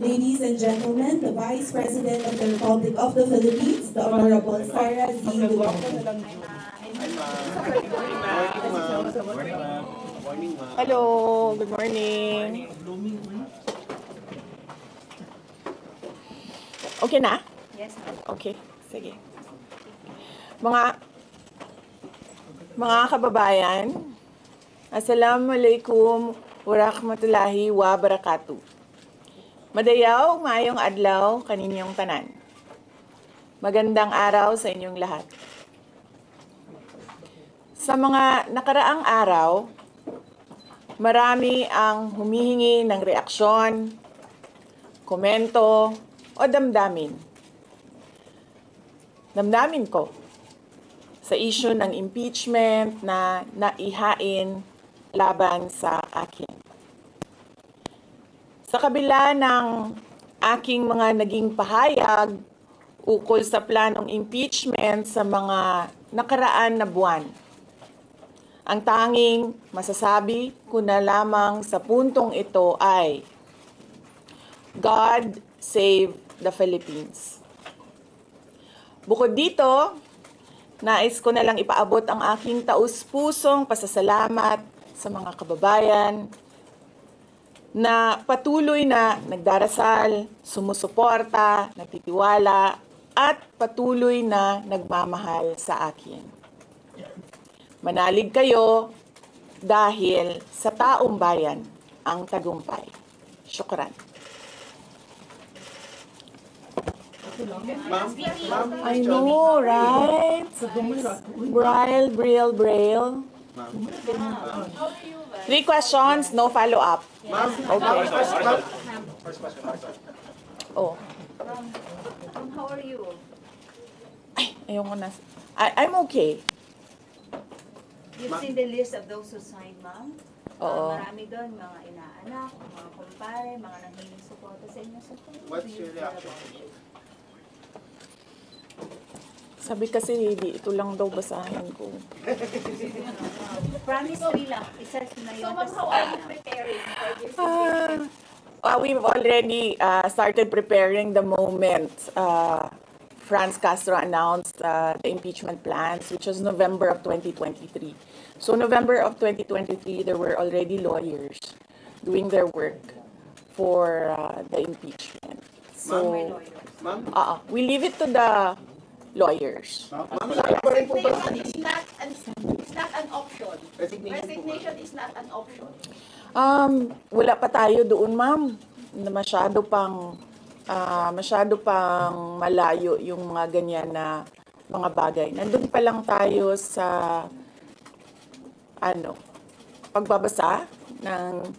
Ladies and gentlemen, the Vice President of the Republic of the Philippines, the Honorable Sara Z. Duterte. Hello, good morning. Okay na? Yes, ma'am. Okay, sige. Mga kababayan, Assalamualaikum warahmatullahi wabarakatuh. Madayaw, maayong adlaw kaninyong tanan. Magandang araw sa inyong lahat. Sa mga nakaraang araw, marami ang humihingi ng reaksyon, komento, o damdamin. Damdamin ko sa issue ng impeachment na naihain laban sa akin. Sa kabila ng aking mga naging pahayag ukol sa planong impeachment sa mga nakaraan na buwan, ang tanging masasabi ko na lamang sa puntong ito ay God save the Philippines. Bukod dito, nais ko na lang ipaabot ang aking taus-pusong pasasalamat sa mga kababayan na patuloy na nagdarasal, sumusuporta, nagtitiwala, at patuloy na nagmamahal sa akin. Manalig kayo dahil sa taong bayan ang tagumpay. Syukran. I know, right? Braille. 3 questions, no follow-up. Okay. Oh. How are you? Ay, ayoko na. I'm okay. You've seen the list of those who signed, ma'am? Oo. Marami doon, mga inaanak, mga kumpare, mga nanghiling suporta sa inyo. So, What's your reaction? Sabi kasi, di ito lang daw basahin ko. Promise me lang, isa na yun. So, ma'am, how are you preparing for this? We've already started preparing the moment Franz Castro announced the impeachment plans, which was November of 2023. So November of 2023, there were already lawyers doing their work for the impeachment. So, we leave it to the lawyers. It's not an option. Resignation is not an option. Wala pa tayo doon, ma'am. Masyado pang malayo yung mga ganyan na mga bagay. Nandun pa lang tayo sa pagbabasa ng...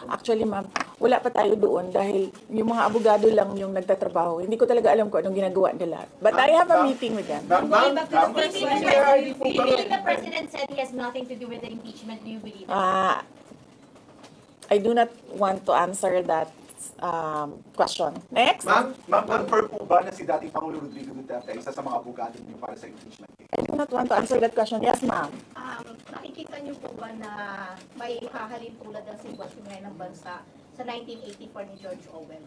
Actually, ma'am, wala pa tayo doon dahil yung mga abogado lang yung nagtatrabaho. Hindi ko talaga alam kung anong ginagawa nila. But I have a meeting with them. Going back to the president, do you believe the president said he has nothing to do with the impeachment? Do you believe that? I do not want to answer that question. Next. Ma'am, confirm po ba na si dating Pangulo Rodrigo Duterte ay isa sa mga abogado niyo para sa impeachment? I do not want to answer that question. Yes, ma'am. Nakikita niyo po ba na may hahalin tulad ng sitwasyon ngayon ng bansa sa 1984 ni George Orwell?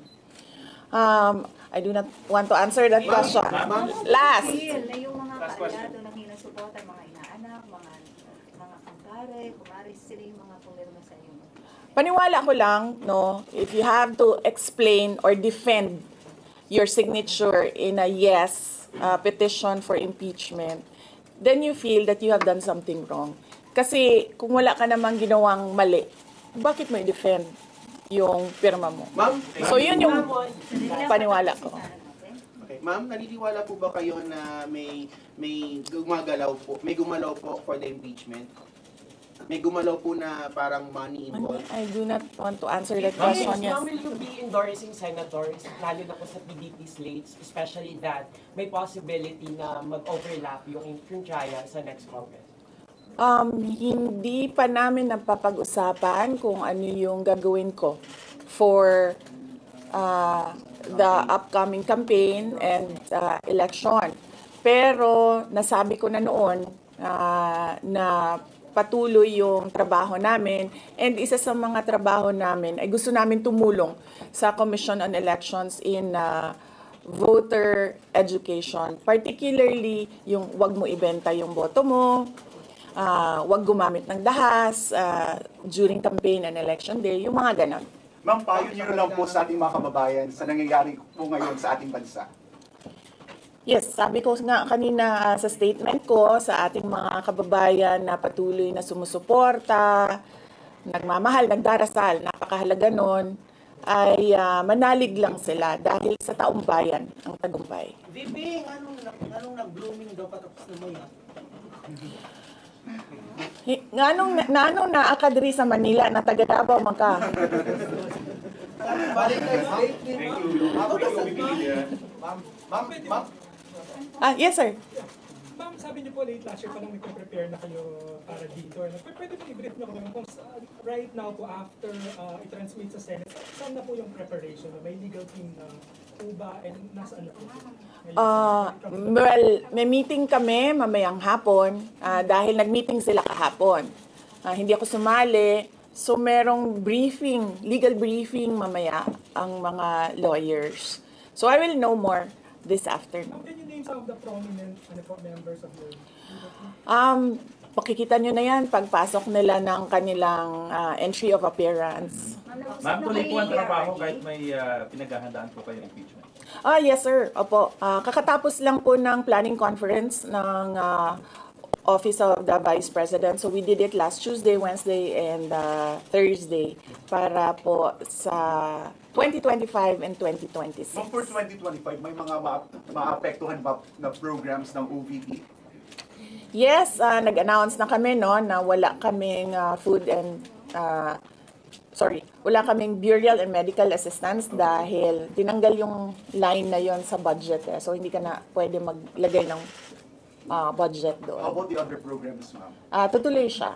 I do not want to answer that question. Last. Na yung mga kaalyado, nanghiling suporta, mga inaanak, mga kumpare, kumari, sila yung mga pumirma sa inyo. Paniwala ko lang, no, if you have to explain or defend your signature in a yes petition for impeachment, then you feel that you have done something wrong. Kasi kung wala ka namang ginawang mali, bakit mo i-defend yung pirma mo? Ma'am, So yun yung paniwala ko. okay. Ma'am, naniniwala po ba kayo na may gumalaw po for the impeachment? May gumalaw po na parang money involved? I do not want to answer that question. Yes. Ma'am, will you be endorsing senators, lalo na po sa PDP slates, especially that may possibility na mag-overlap yung trial sa next Congress? Hindi pa namin napapag-usapan kung ano yung gagawin ko for the upcoming campaign and election. Pero nasabi ko na noon na patuloy yung trabaho namin. And isa sa mga trabaho namin ay gusto namin tumulong sa Commission on Elections in voter education. Particularly yung wag mo ibenta yung boto mo, wag gumamit ng dahas during campaign and election day, yung mga ganon. Ma'am, payo niyo lang po sa ating mga kababayan sa nangyayari po ngayon sa ating bansa. Yes, sabi ko nga kanina sa statement ko sa ating mga kababayan na patuloy na sumusuporta, nagmamahal, nagdarasal, napakahalaga nun, ay manalig lang sila dahil sa taong bayan ang tagumpay. VP, anong nag-blooming daw patapos na mo yan? Nganong naakadri sa Manila na taga Davao man ka? Ma'am, Yes sir. Ma'am, sabi niyo po late last year pa lang nagpe-prepare na kayo para dito. Pwede po i-brief na kung right now po after i-transmit sa Senate, saan na po yung preparation? May legal team na po ba and nasaan na po? Well, may meeting kami mamayang hapon dahil nag-meeting sila kahapon. Hindi ako sumali. So merong briefing, legal briefing mamaya ang mga lawyers. So I will know more this afternoon. Can you name some of the prominent members of your team? Pakikita nyo na yan pagpasok nila ng kanilang entry of appearance. Ma'am, tuloy po ang trabaho kahit may pinaghahandaan po kayo impeachment. Yes sir. Opo. Kakatapos lang po ng planning conference ng Office of the Vice President. So we did it last Tuesday, Wednesday, and Thursday para po sa 2025 and 2026. ma'am, for 2025, may mga maapektuhan ba na programs ng OVP? Yes, nag-announce na kami no na wala kaming wala kaming burial and medical assistance dahil tinanggal yung line na yon sa budget So hindi ka na pwede maglagay ng budget How doon. about the other programs, ma'am? Tutuloy siya.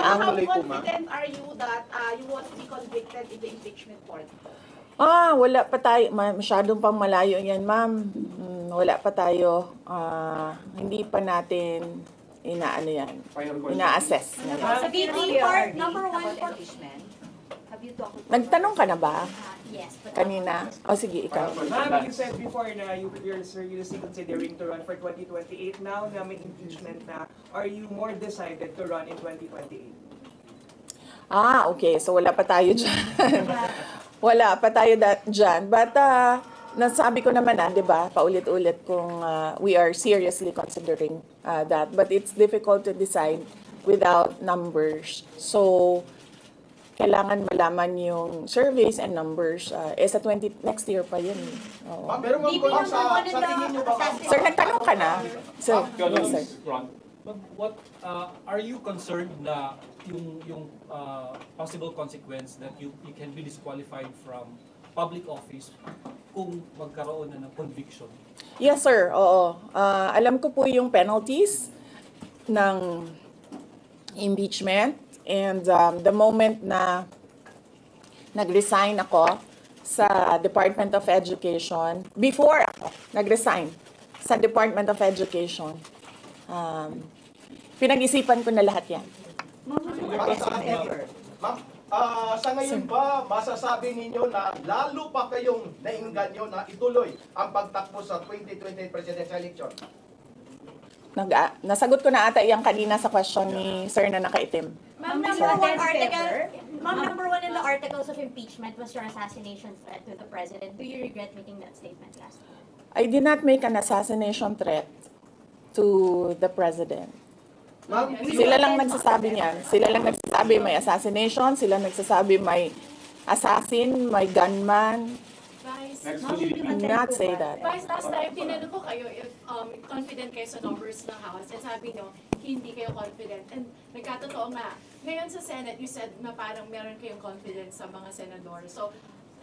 How confident are you that you won't be convicted in the impeachment court? Wala pa tayo. Masyadong pang malayo yan, ma'am. Wala pa tayo. Hindi pa natin ina-assess. Sa VP part, number one for impeachment. Have you talked to Nagtanong ka na ba yes, but kanina? Sige, ikaw. Ma'am, you said before na you're seriously considering to run for 2028. Now na may impeachment na, are you more decided to run in 2028? Okay. So wala pa tayo dyan. Wala pa tayo dyan. But nasabi ko naman di ba, paulit-ulit kung we are seriously considering that. But it's difficult to decide without numbers. So kailangan malaman yung surveys and numbers. Sa next year pa yun. Oo. Pero ma'am, sa tingin niyo ba, ma'am? Sir, nagtanong ka na? Sir, yes, sir. What are you concerned na yung possible consequence that you can be disqualified from public office kung magkaroon na ng conviction? Yes, sir. Oo. Alam ko po yung penalties ng impeachment. And the moment na nag-resign ako sa Department of Education, before ako nag-resign sa Department of Education, pinag-isipan ko na lahat yan. Ma'am, sa ngayon ba, masasabi ninyo na lalo pa kayong nainganyo na ituloy ang pagtakbo sa 2028 presidential election? Nasagot ko na ata yung kanina sa question ni Sir na nakaitim. Ma'am, number one in the articles of impeachment was your assassination threat to the president. Do you regret making that statement last week? I did not make an assassination threat to the president. Sila lang nagsasabi niyan. Sila lang nagsasabi may assassination. Sila nagsasabi may assassin, may gunman. Do not say that. Vice, last time, tinanong ko kayo if confident kayo sa numbers ng House. And sabi nyo, hindi kayo confident. And nagkatotoo nga. Ngayon sa Senate, you said na parang meron kayong confidence sa mga senador. So,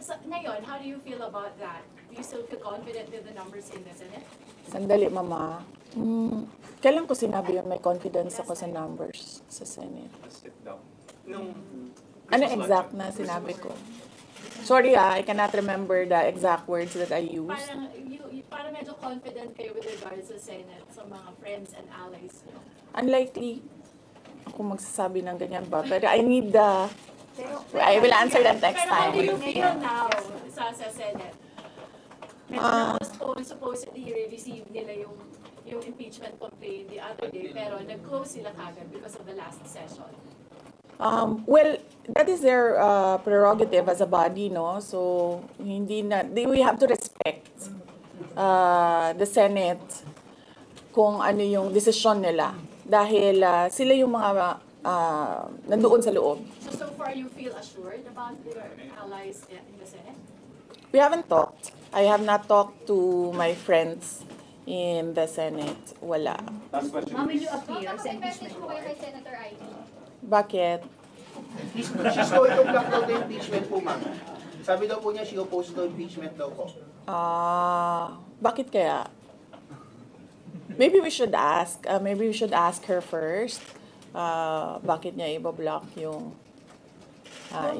ngayon, how do you feel about that? Do you still feel confident with the numbers in the Senate? Sandali, Mama. Kailan ko sinabi yung may confidence ako sa numbers sa Senate? Ano exact na sinabi ko? Sorry I cannot remember the exact words that I used. Parang medyo confident kayo with regards sa Senate, sa mga friends and allies. Unlikely. kung magsasabi ng ganyan ba. Pero I need I will answer that next Pero how do you time. feel now sa Senate? Supposedly receive nila yung impeachment complaint the other day, pero nag-close sila kagad because of the last session. Well, that is their prerogative as a body, no? So, we have to respect the Senate kung ano yung desisyon nila. Dahil sila yung mga nandoon sa loob. So far you feel assured about your allies in the Senate? We haven't talked. I have not talked to my friends in the Senate. Wala. Last question. Ma'am, will you appear Ma'am, sa message impeachment po kayo court? kay Senator Ivy. Bakit? She's going to block daw the impeachment po, ma'am. Sabi daw po niya, she opposed to impeachment daw po. Bakit kaya? Maybe we should ask. Maybe we should ask her first. Bakit niya i-block yung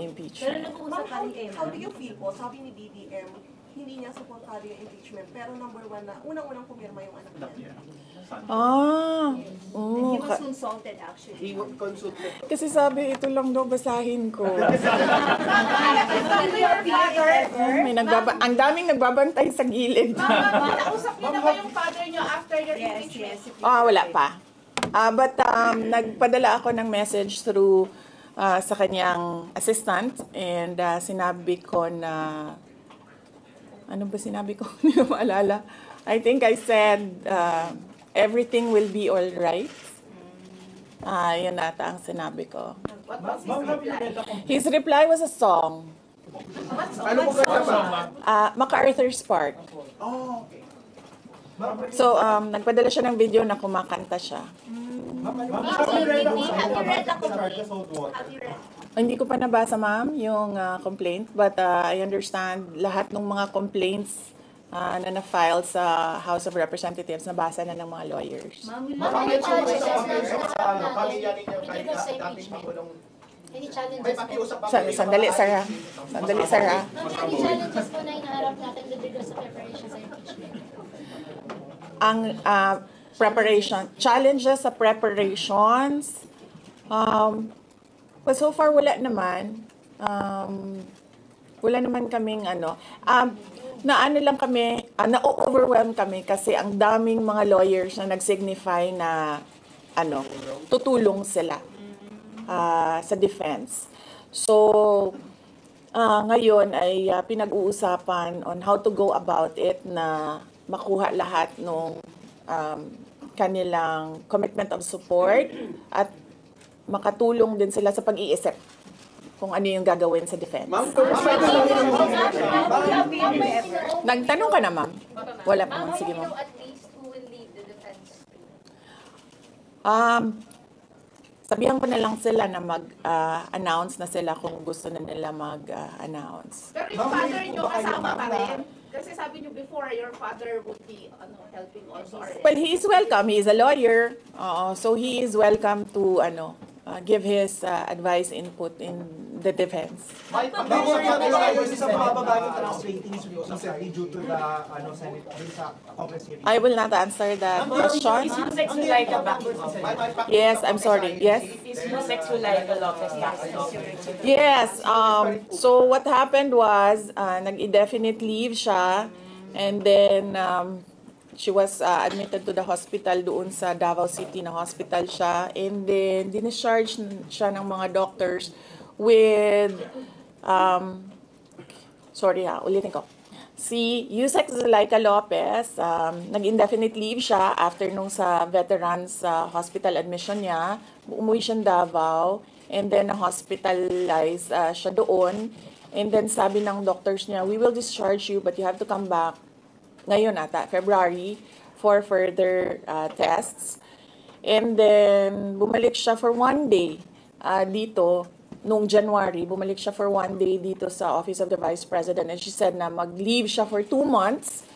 impeachment? How do you feel po? Sabi ni BBM, hindi niya supportado yung impeachment. Pero number one na, unang-unang pumirma yung anak niya. He was consulted actually. He consulted. Kasi sabi, ito lang daw basahin ko. Ang daming nagbabantay sa gilid. Nakausap niyo na ba yung father niyo after your impeachment? Wala pa. But nagpadala ako ng message through sa kanyang assistant and sinabi ko na ano ba sinabi ko? Hindi ko maalala. I think I said everything will be all right. Yun ata ang sinabi ko. What was his reply? His reply was a song. Ano po ba? MacArthur's Park. Oh, okay. So, nagpadala siya ng video na kumakanta siya. Have you read the complaint? Hindi ko pa nabasa, ma'am, yung complaint. But I understand lahat ng mga complaints na na-file sa House of Representatives, nabasa na ng mga lawyers. Ma'am, will Bakit po you sa pamilya ninyo kahit because sa dating impeachment? Pangulong Any may challenges po? pakiusap ba Sandali, Sarah. Sandali, Sarah. Ma'am, any challenges po na inaharap natin with regards sa preparation sa impeachment? Ang preparation, challenges sa preparations, but so far wala naman. Wala naman kaming na-overwhelm kami kasi ang daming mga lawyers na nag-signify na tutulong sila sa defense. So, ngayon ay pinag-uusapan on how to go about it na makuha lahat ng kanilang commitment of support at makatulong din sila sa pag-iisip kung ano yung gagawin sa defense. Ma'am, Nagtanong ka na, ma'am? Wala pa, ma'am. Sige, ma'am. At least who will lead the defense? Sabihan ko na lang sila na mag-announce na sila kung gusto na nila mag-announce. Pero yung father niyo kasama pa rin? Kasi sabi niyo before, your father would be helping also. Well, he is welcome. He is a lawyer. So he is welcome to give his advice, input in the defense. Ma'am, sa mababa ng trust ratings recently due to the Senate sa Congress hearing. I will not answer that question. Is Yusek Zulaika back? Yes, I'm sorry. Yes. Is Yusek Zulaika Lopez back? Yes. So what happened was, nag-indefinite leave siya, and then she was admitted to the hospital doon sa Davao City na hospital siya, and then discharge siya ng mga doctors with ulitin ko. Si Yusek Zulaika Lopez, nag-indefinite leave siya after nung sa veterans hospital admission niya. Umuwi siya Davao, and then hospitalized siya doon. And then sabi ng doctors niya, we will discharge you but you have to come back ngayon ata, February, for further tests. And then bumalik siya for 1 day dito. Noong January, bumalik siya for 1 day dito sa Office of the Vice President, and she said na mag-leave siya for 2 months.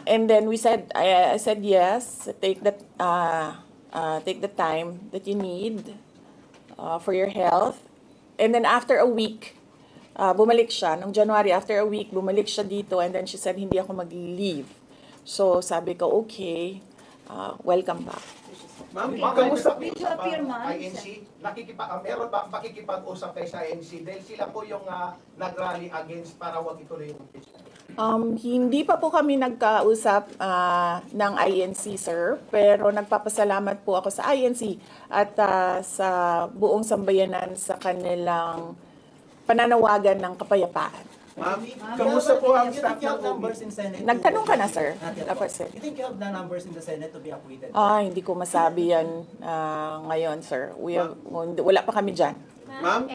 And then I said yes, take the time that you need for your health. And then after a week, bumalik siya. Noong January, after a week, bumalik siya dito, and then she said, hindi ako mag-leave. So sabi ko, okay, welcome back. Ma'am, kamusta po Did you sa appear, ma'am? INC? Meron ba pakikipag-usap kayo sa INC? Dahil sila po yung nag-rally against para wag ituloy yung impeachment. Hindi pa po kami nagkausap ng INC, sir. Pero nagpapasalamat po ako sa INC at sa buong sambayanan sa kanilang pananawagan ng kapayapaan. Ma'am, kamusta po ang You staff think you have ng numbers in Senate? Nagtanong ka na, sir? Not yet Dapat, po. sir. You think you have the numbers in the Senate to be acquitted? Hindi ko masabi yan ngayon, sir. Wala pa kami dyan. Ma'am,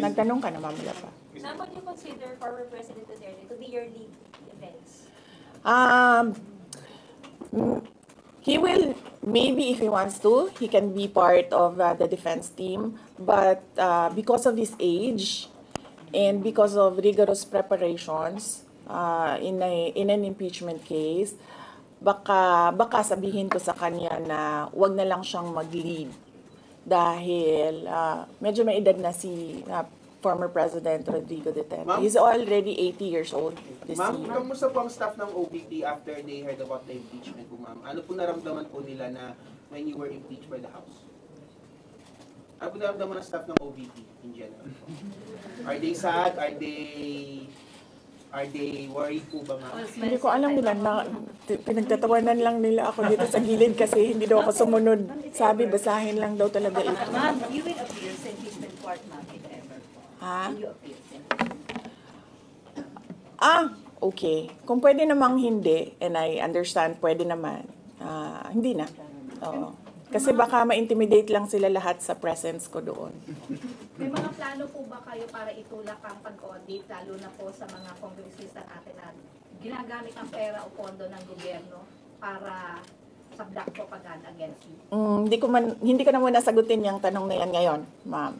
Nagtanong ka na, ma'am. Wala pa. Ma'am, would you consider former President Duterte to be your lead defense? He will, maybe if he wants to, he can be part of the defense team. But because of his age and because of rigorous preparations in an impeachment case, baka sabihin ko sa kanya na wag na lang siyang mag-lead dahil medyo may edad na si former President Rodrigo Duterte. He's already 80 years old this Ma'am, year. kamusta po ang staff ng OPP after they heard about the impeachment po, ma'am? Ano po naramdaman po nila na when you were impeached by the House? Ano po naramdaman ng staff ng OPP in general? Are they sad? Are they worried po ba, ma'am? Hindi ko alam nila na pinagtatawanan lang nila ako dito sa gilid kasi hindi daw ako sumunod. Sabi, basahin lang daw talaga ito. Ma'am, you will appear sa impeachment court, ma'am, if ever. Ha? Will you appear sa Okay. Kung pwede namang hindi, and I understand, pwede naman. Hindi na. Oo. Kasi baka ma-intimidate lang sila lahat sa presence ko doon. May mga plano po ba kayo para itulak ang pag-audit, lalo na po sa mga kongresista natin na ginagamit ang pera o pondo ng gobyerno para sa black propaganda against you? Hindi ko na muna sagutin yung tanong na yan ngayon, ma'am.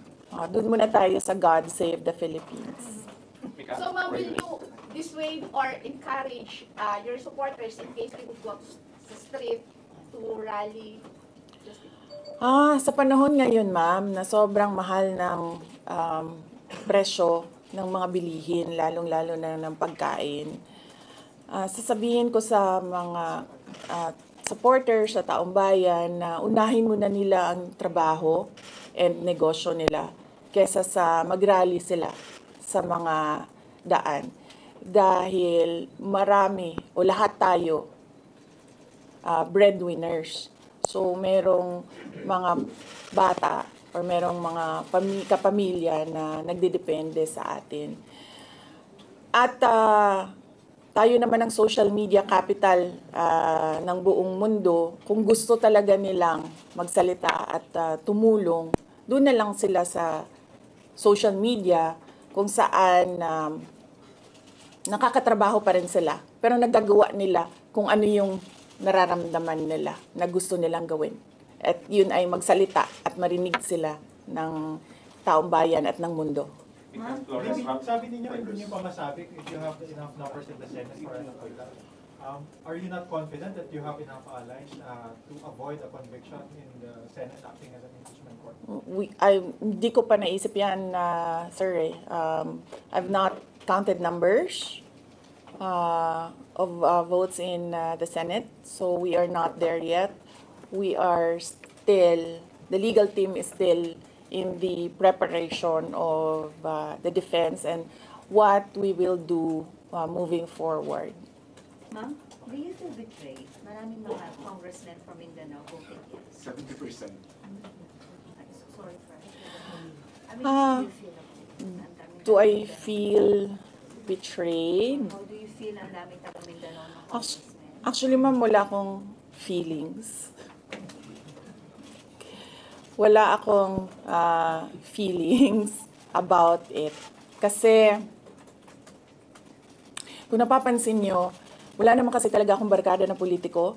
Doon muna tayo sa God Save the Philippines. So ma'am, will you dissuade or encourage your supporters in case they would go sa street to rally? Sa panahon ngayon, ma'am, na sobrang mahal ng presyo ng mga bilihin, lalong-lalo na ng pagkain, sasabihin ko sa mga supporters sa taong bayan na unahin muna nila ang trabaho and negosyo nila kesa sa mag-rally sila sa mga daan. Dahil marami o lahat tayo breadwinners. So, merong mga bata or merong mga kapamilya na nagdidepende sa atin. At tayo naman ang social media capital ng buong mundo. Kung gusto talaga nilang magsalita at tumulong, doon na lang sila sa social media kung saan nakakatrabaho pa rin sila. Pero nagagawa nila kung ano yung nararamdaman nila na gusto nilang gawin. At yun ay magsalita at marinig sila ng taong bayan at ng mundo. Sabi ninyo, hindi nyo pa masabi if you have enough numbers in the Senate for ano po ito. Are you not confident that you have enough allies to avoid a conviction in the Senate acting as an impeachment court? Hindi ko pa naisip yan, sir. I've not counted numbers of votes in the Senate, so we are not there yet. We are still, the legal team is still in the preparation of the defense and what we will do moving forward. Ma'am, do you feel betrayed? Maraming mga congressmen from Mindanao voted yes. 70%. Sorry for Do I feel betrayed? How do you feel ang daming taga Mindanao na congressmen? Actually, ma'am, wala akong feelings. Wala akong feelings about it. Kasi, kung napapansin nyo, wala naman kasi talaga akong barkada na politiko.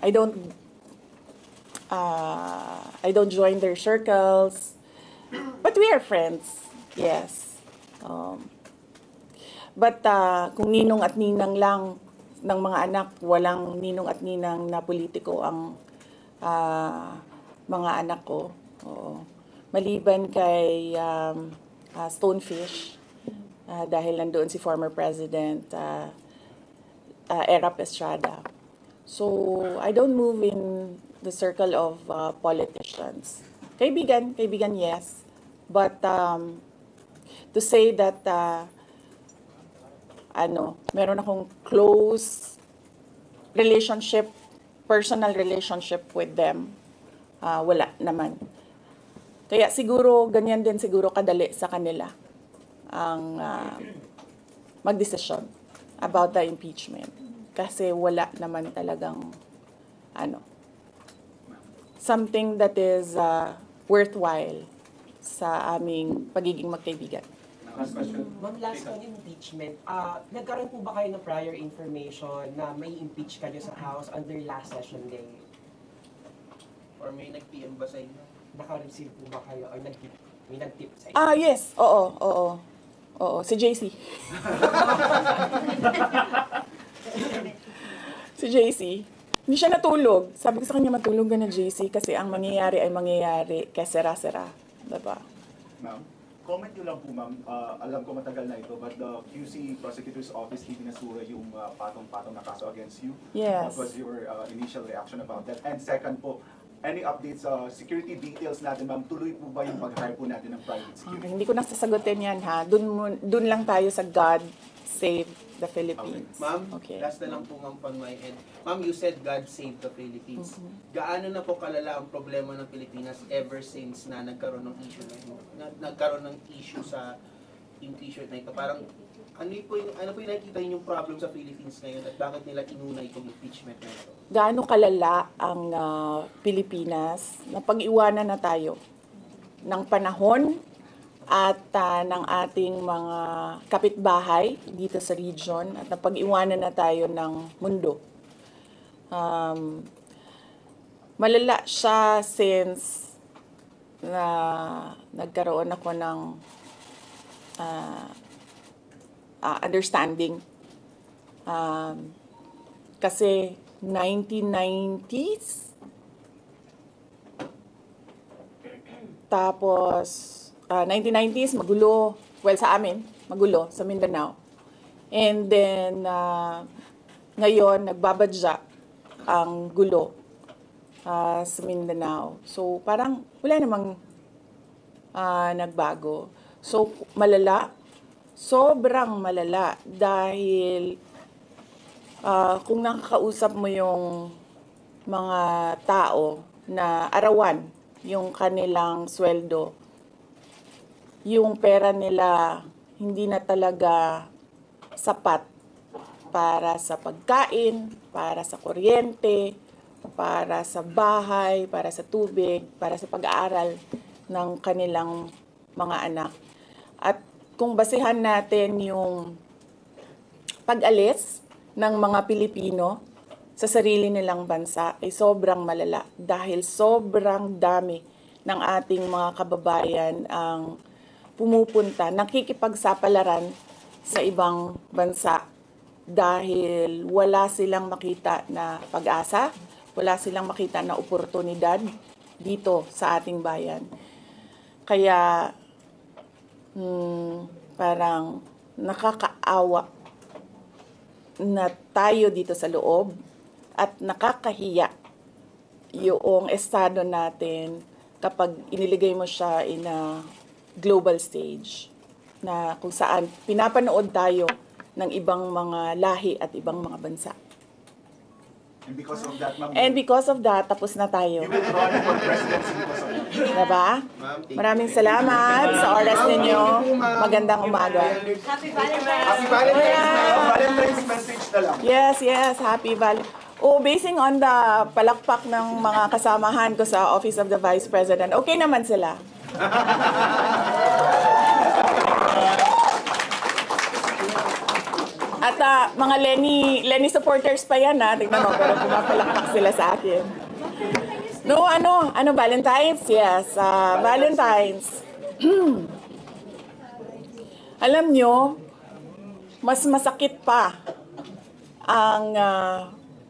I don't join their circles. But we are friends. Yes. But kung ninong at ninang lang ng mga anak, walang ninong at ninang na politiko ang mga anak ko. Oo. Maliban kay Stonefish, dahil nandoon si former President Erap Estrada. So, I don't move in the circle of politicians. Kaibigan, yes. But to say that meron akong close relationship, personal relationship with them, wala naman. Kaya siguro, ganyan din siguro kadali sa kanila ang magdesisyon about the impeachment. Kasi wala naman talagang something that is worthwhile sa aming pagiging magkaibigan. Last question. Ma'am, last on impeachment. Nagkaroon po ba kayo ng prior information na may impeach kayo sa House under last session day? Or may nag-PM ba sa inyo? Naka-receive po ba kayo or may nag-tip sa inyo? Yes. Oo. Si JC. Si JC. Hindi siya natulog. Sabi ko sa kanya, matulog ka na, JC, kasi ang mangyayari ay mangyayari kaya sera-sera. Diba? Ma'am, comment nyo lang po, ma'am. Alam ko matagal na ito, but the QC Prosecutor's Office ibinasura yung patong-patong na kaso against you. Yes. What was your initial reaction about that? And second po, any updates sa security details natin, ma'am? Tuloy po ba yung pag-hire po natin ng private security? Okay, hindi ko nasasagutin yan, ha? Dun lang tayo sa God Save the Philippines. Okay. Ma'am, okay. Last na lang po, ma'am, on my end. Ma'am, you said God save the Philippines. Gaano na po kalala ang problema ng Pilipinas ever since na nagkaroon ng issue sa impeachment na ito? Parang, ano po yung nakikita yung problem sa Philippines ngayon at bakit nila inuna itong impeachment na ito? Gaano kalala ang Pilipinas na pag-iwanan na tayo ng panahon at ng ating mga kapitbahay dito sa region at napag-iwanan na tayo ng mundo. Malala siya since na nagkaroon ako ng understanding. Kasi 1990s, tapos 1990s, magulo. Well, sa amin, magulo, sa Mindanao. And then, ngayon, nagbabadya ang gulo sa Mindanao. So, parang wala namang nagbago. So, malala. Sobrang malala. Dahil kung nakakausap mo yung mga tao na arawan yung kanilang sweldo, yung pera nila hindi na talaga sapat para sa pagkain, para sa kuryente, para sa bahay, para sa tubig, para sa pag-aaral ng kanilang mga anak. At kung basehan natin yung pag-alis ng mga Pilipino sa sarili nilang bansa ay sobrang malala dahil sobrang dami ng ating mga kababayan ang pumupunta, nakikipagsapalaran sa ibang bansa dahil wala silang makita na pag-asa, wala silang makita na oportunidad dito sa ating bayan. Kaya parang nakakaawa na tayo dito sa loob at nakakahiya yung estado natin kapag iniligay mo siya in a global stage na kung saan pinapanood tayo ng ibang mga lahi at ibang mga bansa. And because of that, ma'am, And because of that, tapos na tayo. you will run for presidency because of that. Diba? Maraming salamat sa oras ninyo. Magandang umaga. Happy Valentine's! Happy Valentine's, ma'am. Valentine's message na lang. Yes, happy basing on the palakpak ng mga kasamahan ko sa Office of the Vice President, okay naman sila. At mga Lenny supporters pa yan, ha? Tignan mo, pero pumapalakpak sila sa akin. No, Valentine's? Yes, Valentine's. Alam nyo, mas masakit pa ang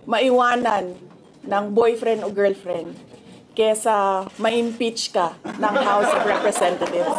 maiwanan ng boyfriend o girlfriend kesa ma-impeach ka ng House of Representatives.